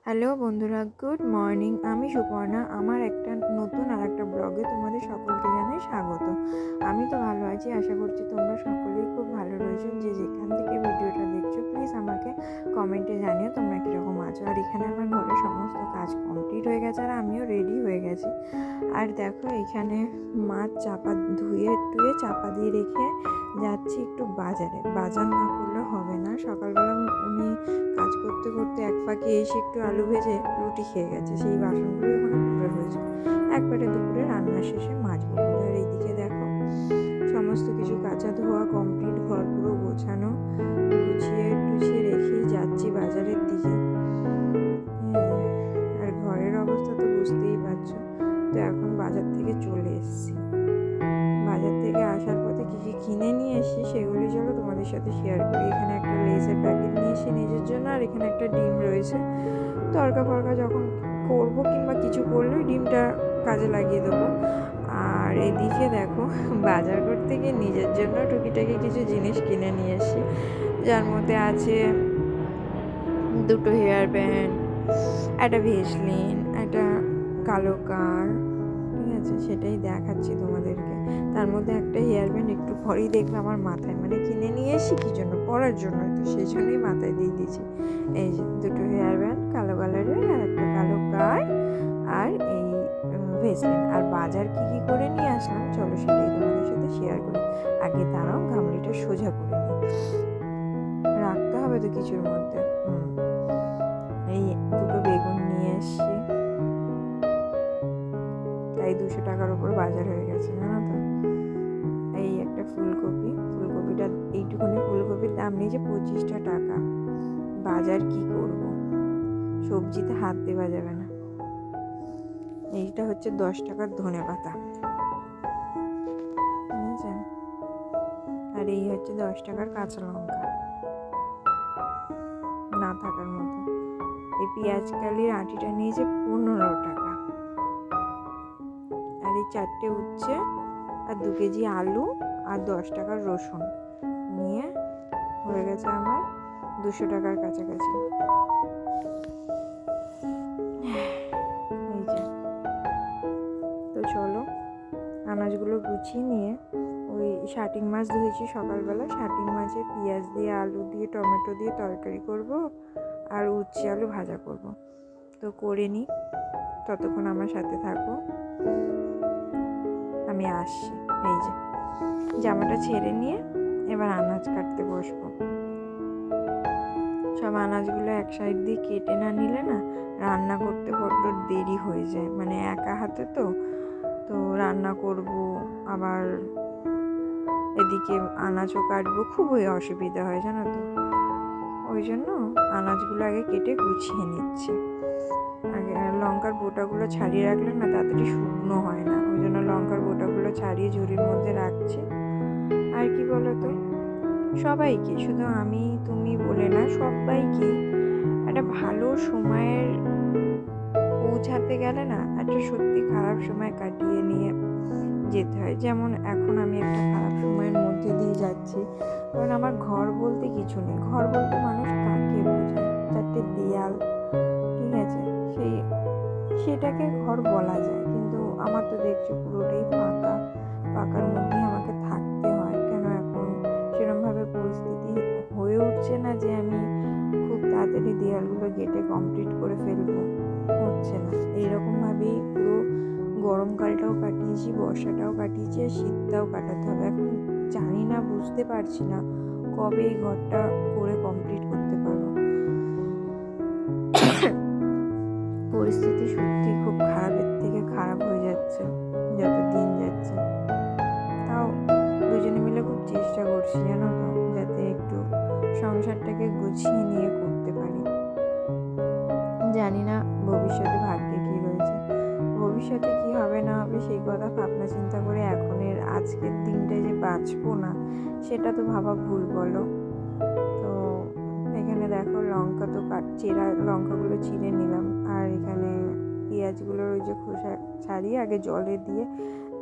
Hello বন্ধুরা, good morning. আমি সুপর্ণা। আমার একটা নতুন আরেকটা ব্লগে তোমাদের সকলকে জানাই স্বাগত। আমি তো ভালো আছি, আশা করছি তোমরা সকলেই খুব ভালো রয়েছো। যে যেখান থেকে ভিডিওটা দেখছো প্লিজ আমাকে কমেন্টে জানিও তোমরা কীরকম আছো। আর এখানে আমার ঘরে সমস্ত কাজ কমপ্লিট হয়ে গেছে আর আমিও রেডি হয়ে গেছি। আর দেখো এখানে মাছ ধুয়ে চাপা দিয়ে রেখে যাচ্ছি একটু বাজারে। বাজার না করলে হবে না। সকালবেলা উনি কাজ করতে করতে এক ফাঁকে এসে একটু আলু ভেজে রুটি খেয়ে গেছে, সেই বাসনগুলো ওখানে পড়ে রয়েছে। একবারে দুপুরে রান্না শেষে মাজবো বলে। আর এইদিকে দেখো সমস্ত কিছু কাঁচা ধোয়া কমপ্লিট, ঘর পুরো গোছানো, গুছিয়ে টুছিয়ে রেখেই যাচ্ছি বাজারের দিকে। আর ঘরের অবস্থা তো বুঝতেই পারছো। তো এখন বাজার থেকে চলে এসেছি। বাজার থেকে আসার পথে কী কী কিনে নিয়ে এসি সেগুলি চলো তোমাদের সাথে শেয়ার করি। এখানে একটা লেসের প্যাকেট নিয়ে এসি নিজের জন্য, আর এখানে একটা ডিম রয়েছে। তরকা ফরকা যখন করবো কিংবা কিছু করলেও ডিমটা কাজে লাগিয়ে দেবো। আর এদিকে দেখো বাজার করতে গিয়ে নিজের জন্য টুকিটাকি কিছু জিনিস কিনে নিয়ে এসি, যার মধ্যে আছে দুটো হেয়ার ব্যান্ড, একটা ভেসলিন, একটা কালো কার, ঠিক আছে, সেটাই দেখাচ্ছি তোমাদেরকে। তার মধ্যে একটা হেয়ার ব্যান্ড একটু পরেই দেখবে আমার মাথায়, মানে কিনে নিয়ে এসি কী জন্য, পরার জন্য, তো সেই জন্যই মাথায় দিয়ে দিয়েছি। এই যে দুটো হেয়ার ব্যান্ড কালো কালারের, আর একটা কালো কার, আর এই ভেসলিন। আর বাজার কী করে নিয়ে আসলাম চলো সেটাই তোমাদের সাথে শেয়ার করি। আগে দাঁড়াও গামলিটা সোজা করে নিই, রাখতে হবে তো কিছুর মধ্যে। এই দুটো বেগুন নিয়ে এসছি, তাই 200 টাকার ওপর বাজার হয়ে গেছে, জানো তো। এই একটা ফুলকপিটা এইটুকুনি ফুলকপির দাম নিয়েছে 25টা টাকা। বাজার কি করব, সবজিতে হাত দেওয়া যাবে না। এইটা হচ্ছে 10 টাকার ধনেপাতা, বুঝেছেন। আর এই হচ্ছে 10 টাকার কাঁচা লঙ্কা, না থাকার মতো। এই পেঁয়াজ কালির আঁটিটা নিয়েছে 15 টাকা। আর এই 4টে উচ্ছে, আর 2 কেজি আলু, আর 10 টাকার রসুন নিয়ে হয়ে গেছে আমার 200 টাকার কাছাকাছি। এই যে, তো চলো আনাজগুলো গুছিয়ে নিয়ে, ওই শাটিং মাছ ধুয়েছি সকালবেলা, শাটিং মাছে পেঁয়াজ দিয়ে আলু দিয়ে টমেটো দিয়ে তরকারি করব, আর উচ্ছে আলু ভাজা করব। তো করে নিই, ততক্ষণ আমার সাথে থাকো, আমি আসছি। এই যে জামাটা ছেড়ে নিয়ে এবার আনাজ কাটতে বসবো। সব আনাজগুলো এক সাইড দিয়ে কেটে না নিলে না রান্না করতে বড্ড দেরি হয়ে যায়, মানে একা হাতে তো রান্না করব, আবার এদিকে আনাজও কাটবো, খুবই অসুবিধা হয় জানো তো। ওই জন্য আনাজগুলো আগে কেটে গুছিয়ে নিচ্ছি। আগে লঙ্কার বোটাগুলো ছাড়িয়ে রাখলে না তাড়াতাড়ি শুকনো হয় না, ওই জন্য লঙ্কার বোটাগুলো ছাড়িয়ে ঝুড়ির মধ্যে রাখছি। আর কি বলতো, সবাইকে, শুধু আমি তুমি বলে না, সবাইকে একটা ভালো সময়ের পৌঁছাতে গেলে না একটা সত্যি খারাপ সময় কাটিয়ে নিয়ে যেতে হয়। যেমন এখন আমি একটা খারাপ সময়ের মধ্যে দিয়ে যাচ্ছি, কারণ আমার ঘর বলতে কিছু নেই। ঘর বলতে মানুষ কাকে বোঝায়, 4টে দেয়াল, ঠিক আছে, সেটাকে ঘর বলা যায়, কিন্তু আমার তো দেখছি পুরোটাই ফাঁকা। ফাঁকার মধ্যেই আমাকে থাকতে হয়। কেন এখন সেরকমভাবে পরিস্থিতি হয়ে উঠছে না যে আমি খুব তাড়াতাড়ি দেয়ালগুলো গেটে কমপ্লিট করে ফেলবো, হচ্ছে না। এইরকমভাবেই পুরো গরমকালটাও কাটিয়েছি, বর্ষাটাও কাটিয়েছি, আর শীতটাও কাটাতে হবে। এখন জানি না, বুঝতে পারছি না কবে এই ঘরটা করে কমপ্লিট করতে পারবো। পরিস্থিতি সত্যি খুব খারাপের থেকে খারাপ হয়ে যাচ্ছে যত দিন যাচ্ছে। তাও দুজনে মিলে খুব চেষ্টা করছি জানো তো, যাতে একটু সংসারটাকে গুছিয়ে নিয়ে করতে পারি। জানি না ভবিষ্যতে ভাগ্যে কী রয়েছে, ভবিষ্যতে কি হবে না হবে সেই কথা ভাবনা চিন্তা করে এখনের আজকের দিনটা যে বাঁচবো না সেটা তো ভাবা ভুল, বলো। তো এখানে দেখো লঙ্কা তো লঙ্কাগুলো চিড়ে নিলাম, আর এখানে পেঁয়াজগুলোর ওই যে খোসা ছাড়িয়ে আগে জলে দিয়ে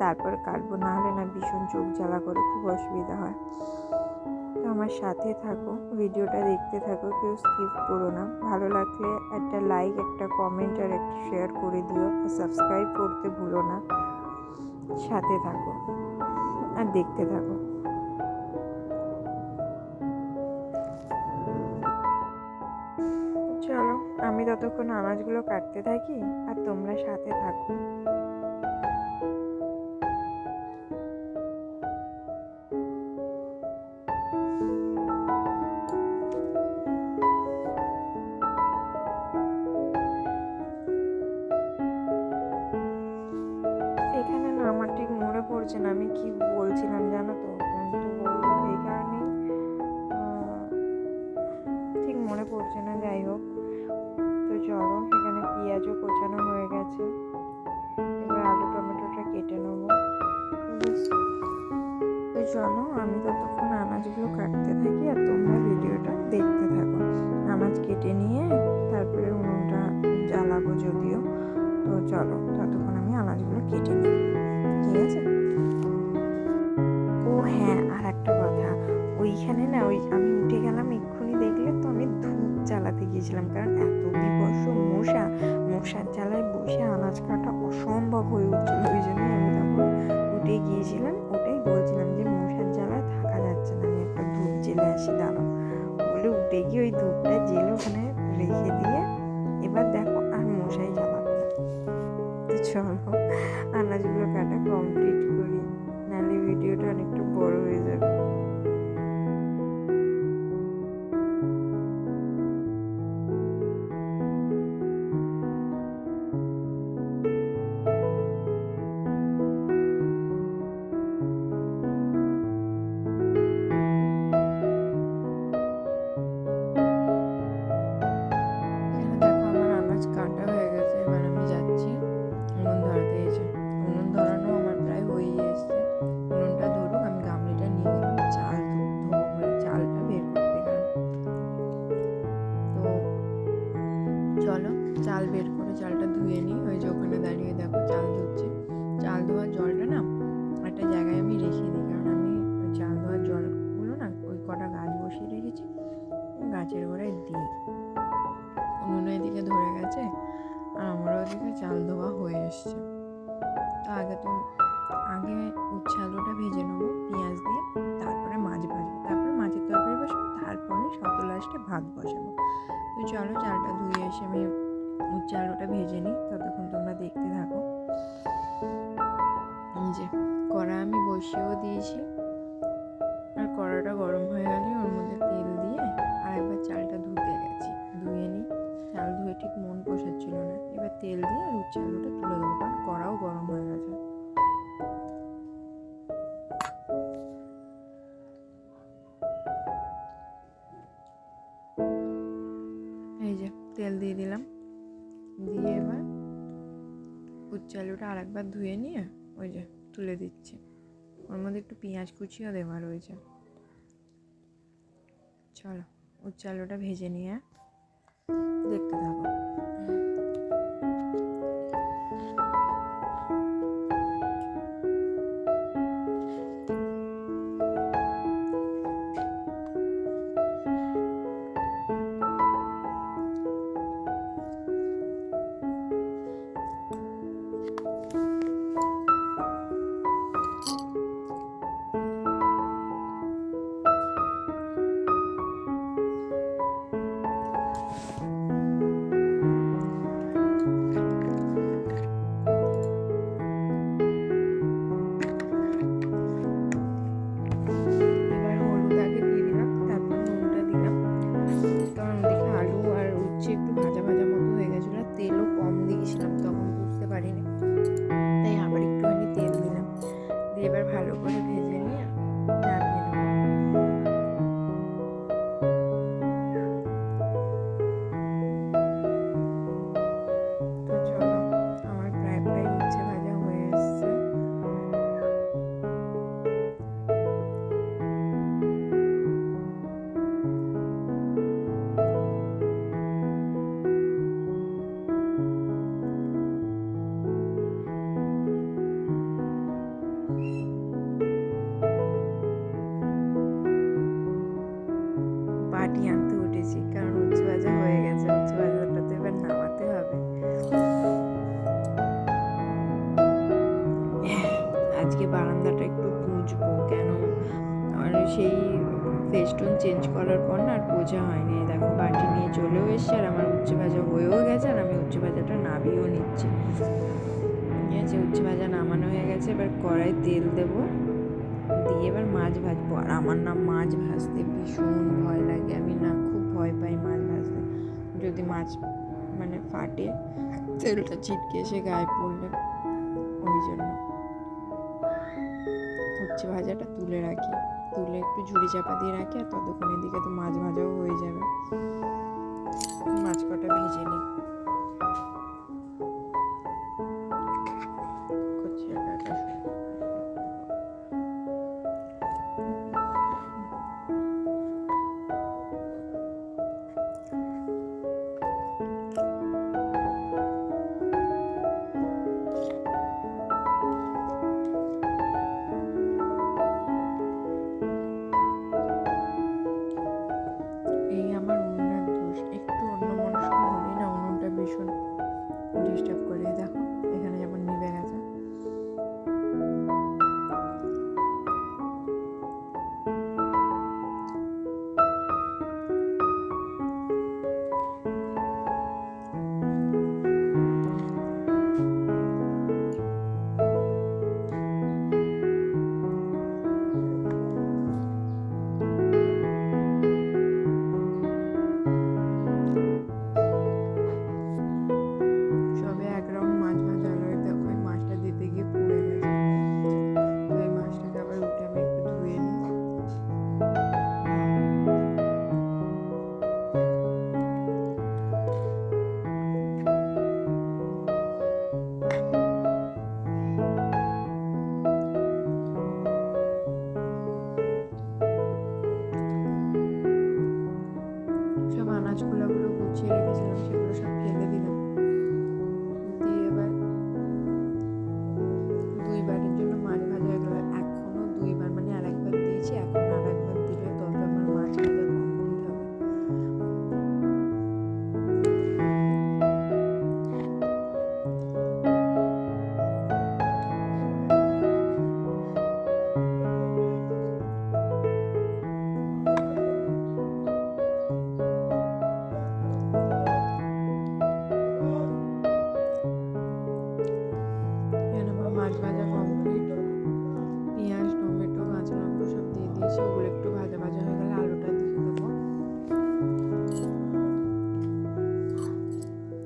তারপর কাটবো, না হলে না ভীষণ চোখ জ্বালা করে, খুব অসুবিধা হয়। তো আমার সাথে থাকো, ভিডিওটা দেখতে থাকো, কেউ স্কিপ করো না। ভালো লাগলে একটা লাইক, একটা কমেন্ট আর একটা শেয়ার করে দিও, আর সাবস্ক্রাইব করতে ভুলো না। সাথে থাকো আর দেখতে থাকো। চলো, আমি ততক্ষণ আনাজগুলো কাটতে থাকি আর তোমরা সাথে থাকো। এখানে না আমার ঠিক মনে পড়ছে না আমি কি বলছিলাম, জানো তো, কিন্তু এই কারণেই ঠিক মনে পড়ছে না। যাই হোক, তো চলো, এখানে পেঁয়াজও কোচানো হয়ে গেছে, এবার আলু টমেটোটা কেটে নেবো। তো চলো, আমি ততক্ষণ আনাজগুলো কাটতে থাকি আর তোমরা ভিডিওটা দেখতে থাকো। আনাজ কেটে নিয়ে তারপরে উনুনটা জ্বালাবো যদিও। তো চলো, ততক্ষণ আমি আনাজগুলো কেটে নিই, ঠিক আছে? ও হ্যাঁ, আর একটা কথা, ওইখানে না আমি উঠে গেলাম এক্ষুনি, দেখলে তো আমি ধূপ জ্বালাতে গিয়েছিলাম, কারণ এত বিভৎস মশার জ্বালায় বসে আনাজ কাটা অসম্ভব হয়ে উঠছিল। ওই জন্য আমি তখন উঠে গিয়েছিলাম, ওটাই বলছিলাম যে মশার জ্বালায় থাকা যাচ্ছে না, আমি একটা ধূপ জেলে আসি, দাঁড়াও বলে উঠে গিয়ে ওই ধূপটা জেলে ওখানে রেখে দিয়ে এবার দেখো আর মশাই জ্বালাবে না। তো চলো, আনাজগুলো কাটা কমপ্লিট করি, নাহলে ভিডিওটা অনেকটা বড় হয়ে যাবে। এখানে দেখো আমার আনাজ কাটা হয়ে গেছে, এবার আমি যাচ্ছি উনুন ধরাতে। এসে উনুন ধরানো আমার প্রায় হয়েই এসছে। উনুনটা ধরুক, আমি গামলিটা নিয়ে গেলাম চাল ধোবো বলে, চালটা বের করতে গেলাম। তো চলো, চাল বের করে চালটা ধুয়ে নিই। ওই যে ওখানে দাঁড়িয়ে দেখো চাল ধুচ্ছে। চাল ধোয়ার জলটা না একটা জায়গায় আমি রেখে দিই, কারণ আমি ওই চাল ধোয়ার জলগুলো না ওই কটা গাছ বসিয়ে রেখেছি, গাছের গোড়ায় দিই। উনুনে এদিকে ধরে গেছে আর আমারও ওদিকে চাল ধোয়া হয়ে এসছে। তো আগে উচ্ছে আলুটা ভেজে নেবো পেঁয়াজ দিয়ে, তারপরে মাছ ভাজবো, তারপরে মাছের তরকারি বসাবো, তারপরে সত লাস্টে ভাত বসাবো। তো চলো, চালটা ধুয়ে এসে আমি উচ্ছে আলুটা ভেজে নিই, ততক্ষণ তোমরা দেখতে থাকো। যে কড়া আমি বসিয়েও দিয়েছি, আর কড়াটা গরম হয়ে গেলে ওর মধ্যে তেল দিয়ে আর একবার চালটা ধুয়ে নিই। চাল ধুয়ে ঠিক মন পোষাচ্ছিল না, এবার তেল দিয়ে আর উচ্ছে আলুটা তুলে দেবো, কারণ কড়াও গরম হয়ে গেছে। এই যে তেল দিয়ে দিলাম, দিয়ে এবার উচ্ছে আলুটা আর একবার ধুয়ে নিয়ে ওই যে তুলে দিচ্ছি। ওর মধ্যে একটু পেঁয়াজ কুচিও দেওয়া রয়েছে। চলো, উচ্ছে আলুটা ভেজে নিয়ে দেখতে থাকো। চেঞ্জ করার পর না আর বোঝা হয়নি। দেখো বাটি নিয়ে চলেও এসছে, আর আমার উচ্ছে ভাজা হয়েও গেছে, আর আমি উচ্ছে ভাজাটা নাবিয়েও নিচ্ছি। ঠিক আছে, উচ্ছে ভাজা নামানো হয়ে গেছে। এবার কড়াই তেল দেবো, দিয়ে এবার মাছ ভাজবো। আর আমার না মাছ ভাজতে ভীষণ ভয় লাগে, আমি না খুব ভয় পাই মাছ ভাজতে। যদি মাছ মানে ফাটে, তেলটা ছিটকে এসে গায়ে পড়লে, ওই জন্য উচ্ছে ভাজাটা তুলে রাখি, তুলে একটু ঝুড়ি চাপা দিয়ে রাখি। আর ততক্ষণের দিকে তো মাছ ভাজাও হয়ে যাবে। মাছ কটা ভেজে নিই। এই আমার উনুনের দোষ, একটু অন্যমনস্ক হলেই না উনুনটা ভীষণ ডিস্টার্ব করে। দেখো এখানে যেমন নিভে গেছে। সবে এক রাউন্ড মাছ ভাজা হলো, দেখো এই মাছটা দিতে গিয়ে পুড়ে গেছে। তো এই মাছটাকে আবার উঠে আমি একটু ধুয়ে নিই। সব আনাজ খোলাগুলো গুছিয়ে রেখেছিলাম, সেগুলো সব ফেলে দিলাম। দিয়ে এবার দুইবারের জন্য মাছ ভাজা হয়ে গেল। এখনো দুইবার, মানে আর একবার দিয়েছি, এখন আর একবার দিলে তবে আমার মাছ ভাজা কমপ্লিট হবে। মাছ ভাজা কমপ্লিট, পেঁয়াজ টমেটো কাঁচা লঙ্কা সব দিয়ে দিয়েছি। ওগুলো একটু ভাজা ভাজা হয়ে গেলে আলুটা দিয়ে দেবো।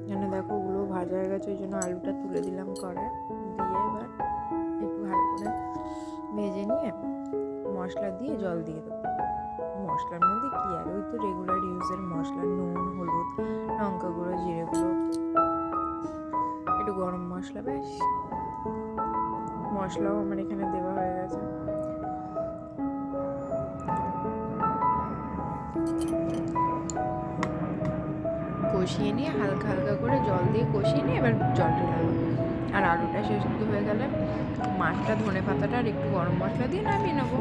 এখানে দেখো ওগুলো ভাজা হয়ে গেছে, ওই জন্য আলুটা তুলে দিলাম কড়াই দিয়ে। এবার একটু ভালো করে ভেজে নিয়ে মশলা দিয়ে জল দিয়ে দেবো। মশলার মধ্যে কি আর, ওই তো রেগুলার ইউজের মশলা, নুন হলুদ লঙ্কা গুঁড়ো জিরে গুঁড়ো একটু গরম মশলা, ব্যাস। মশলাও আমার এখানে দেওয়া হয়ে গেছে। কষিয়ে নিয়ে হালকা হালকা করে জল দিয়ে কষিয়ে নিয়ে এবার জলটা ঢালবো। আর আলুটা সেদ্ধ হয়ে গেলে মাছটা, ধনে পাতাটা আর একটু গরম মশলা দিয়ে নামিয়ে নেবো।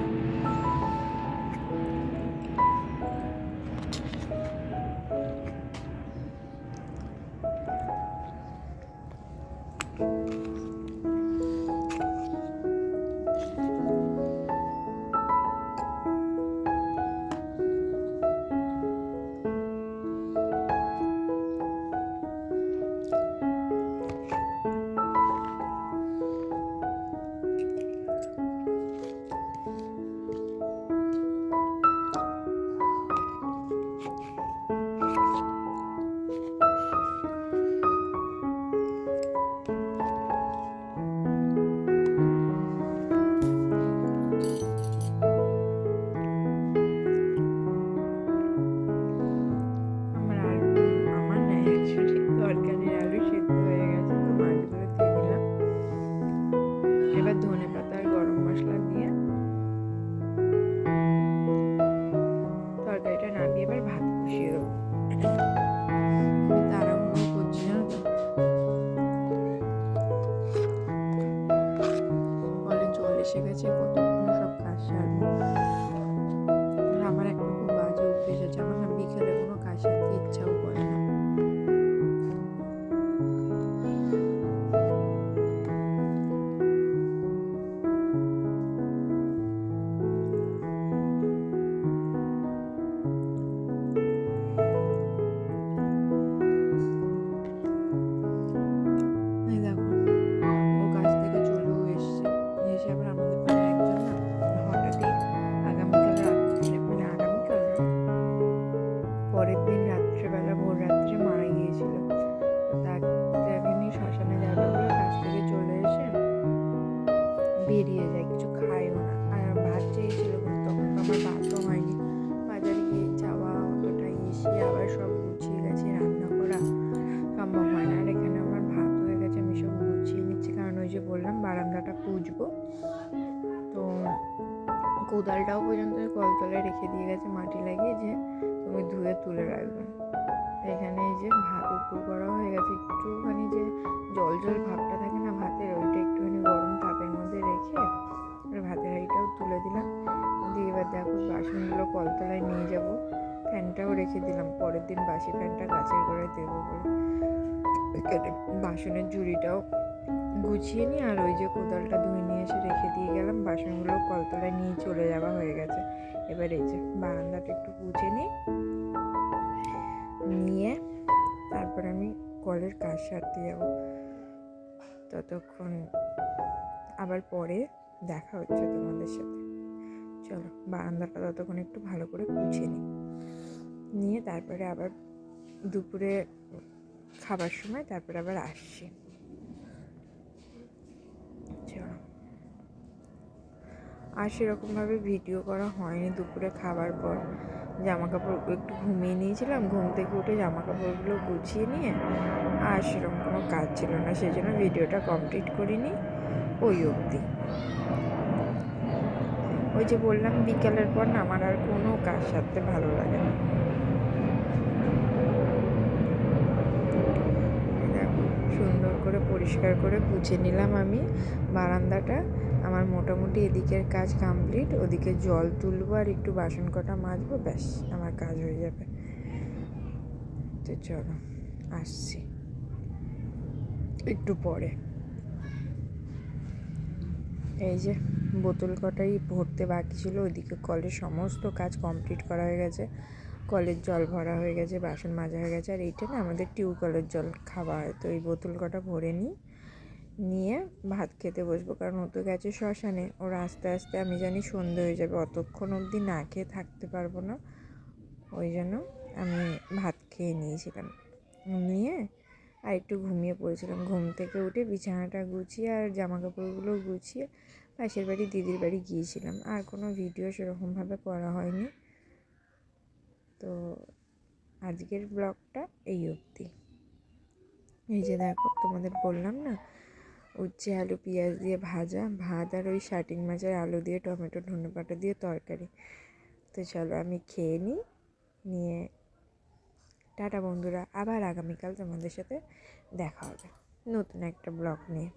এসে গেছে, কতক্ষণ সব কাজ সারবো। আর আমার একটা খুব বাজে অভ্যেস আছে, আমার না বিকেলে কোনো কাজ সারতে ইচ্ছাও করে না। কোদালটাও পর্যন্ত কলতলায় রেখে দিয়ে গেছে মাটি লাগিয়ে, যে তুমি ধুয়ে তুলে রাখবে। এখানে এই যে ভাত উপর করা হয়ে গেছে, একটুখানি যে জল জল ভাবটা থাকে না ভাতের, ওইটা একটুখানি গরম তাপের মধ্যে রেখে ভাতের হাঁড়িটাও তুলে দিলাম। দিয়ে এবার দেখো বাসনগুলো কলতলায় নিয়ে যাব। ফ্যানটাও রেখে দিলাম, পরের দিন বাসি ফ্যানটা গাছের গোড়ায় দেবো বলে। এখানে বাসনের ঝুড়িটাও গুছিয়ে নিই, আর ওই যে কোদালটা ধুয়ে নিয়ে এসে রেখে দিয়ে গেলাম। বাসনগুলো কলতলায় নিয়ে চলে যাওয়া হয়ে গেছে। এবার এই যে বারান্দাটা একটু গুছিয়ে নিয়ে তারপর আমি কলের কাজ সারতে যাবো। ততক্ষণ আবার পরে দেখা হচ্ছে তোমাদের সাথে। চলো বারান্দাটা ততক্ষণ একটু ভালো করে গুছিয়ে নিয়ে তারপরে আবার দুপুরে খাবার সময় তারপরে আবার আসছি। চলো, আর সেরকমভাবে ভিডিও করা হয়নি দুপুরে খাবার পর। জামা কাপড় একটু ঘুমিয়ে নিয়েছিলাম, ঘুম থেকে উঠে জামা কাপড়গুলো গুছিয়ে নিয়ে আর সেরকম কোনো কাজ ছিল না, সেই জন্য ভিডিওটা কমপ্লিট করিনি ওই অবধি। ওই যে বললাম বিকালের পর না আমার আর কোনো কাজ সারতে ভালো লাগে না। দেখো সুন্দর করে পরিষ্কার করে গুছিয়ে নিলাম আমি বারান্দাটা। আমার মোটামুটি এদিকের কাজ কমপ্লিট, ওদিকে জল তুলবো আর একটু বাসন কটা মাজবো, ব্যাস আমার কাজ হয়ে যাবে। তো চলো আসছি একটু পরে। এই যে বোতল কটাই ভরতে বাকি ছিল, ওইদিকে কলের সমস্ত কাজ কমপ্লিট করা হয়ে গেছে। কলের জল ভরা হয়ে গেছে, বাসন মাজা হয়ে গেছে। আর এইটা না আমাদের টিউবওয়েলের জল খাওয়া হয়, তো এই বোতল কটা ভরে নিয়ে ভাত খেতে বসবো, কারণ ও তো গেছে শ্মশানে। ওর আস্তে আস্তে আমি জানি সন্ধে হয়ে যাবে, অতক্ষণ অবধি না খেয়ে থাকতে পারবো না। ওই জন্য আমি ভাত খেয়ে নিয়েছিলাম, নিয়ে আর একটু ঘুমিয়ে পড়েছিলাম। ঘুম থেকে উঠে বিছানাটা গুছিয়ে আর জামা কাপড়গুলো গুছিয়ে পাশের বাড়ি দিদির বাড়ি গিয়েছিলাম। আর কোনো ভিডিও সেরকমভাবে করা হয়নি। তো আজকের ব্লগটা এই অবধি। এই যে দেখো তোমাদের বললাম না উচ্ছে আলু পেঁয়াজ দিয়ে ভাজা ভাত, আর ওই শাটিং মাছের আলু দিয়ে টমেটো ধনেপাতা দিয়ে তরকারি। তো চলো আমি খেয়ে নিয়ে টাটা বন্ধুরা, আবার আগামীকাল তোমাদের সাথে দেখা হবে নতুন একটা ব্লগ নিয়ে।